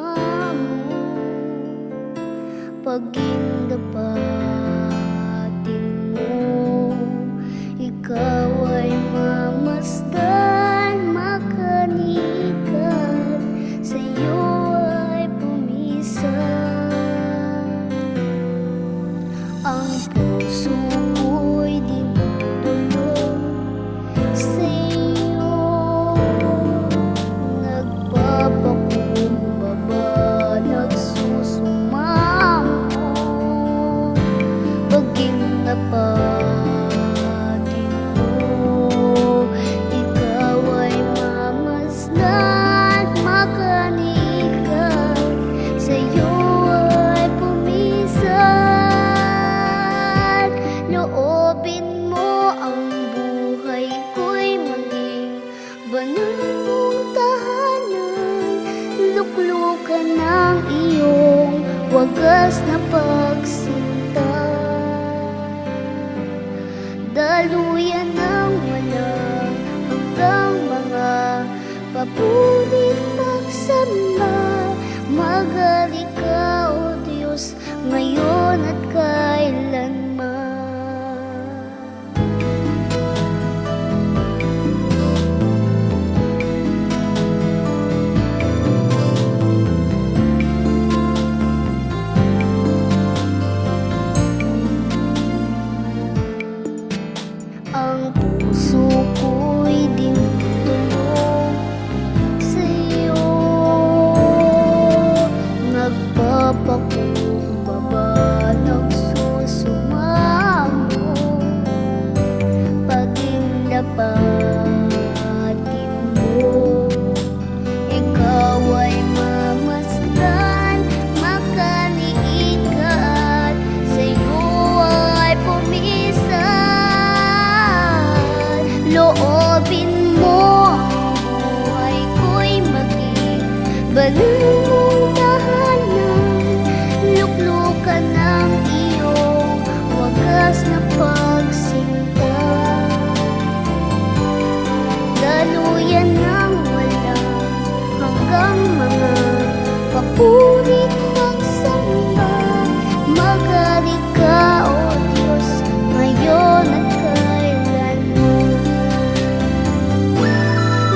sumamo. Paging dapatin mo, ikaw ay mamasdan, makanikan, sa'yo ay pumisan. Ang puso ko'y dinudulog sa'yo, nagpapakumbaba, nagsusumamo. Paging dapatin mo, ikaw ay mamasdan, makanikan, sa'yo ay pumisan. Loobin mo ang buhay ko'y maging banal mong tahanan, luklukan ng iyong wagas na pagsinta. Daluyan ng walang hanggang mga papulit pagsamba. Magali ka, O Diyos, ngayon at kailanman. Ang puso ko'y dinudulog sa'yo, nagpapakumbaba, nagsusumamo. Paging dapatin mo, ikaw ay mamasdan, makanikan, sa'yo ay pumisan. Loobin mo ang buhay ko'y maging banal mong tahanan, luklukan ng iyong wagas na pagsinta. Daluyan ng walang hanggang mga papurit pagsamba. Magali ka, O Diyos, ngayon at kailanman.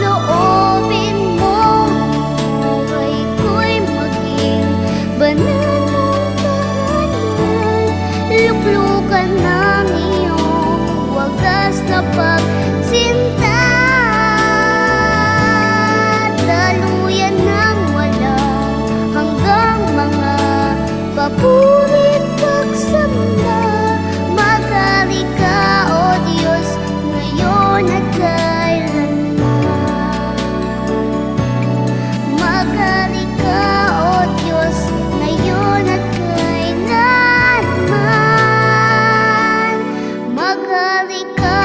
Loobin mo ang buhay ko'y maging banal mong tahanan, luklukan ng iyong wagas na pagsinta. Daluyan ng walang hanggang mga papurit pagsamba. Magali ka, O Diyos, ngayon at kailanman. Magali ka, O Diyos, ngayon at kailanman. Magali ka,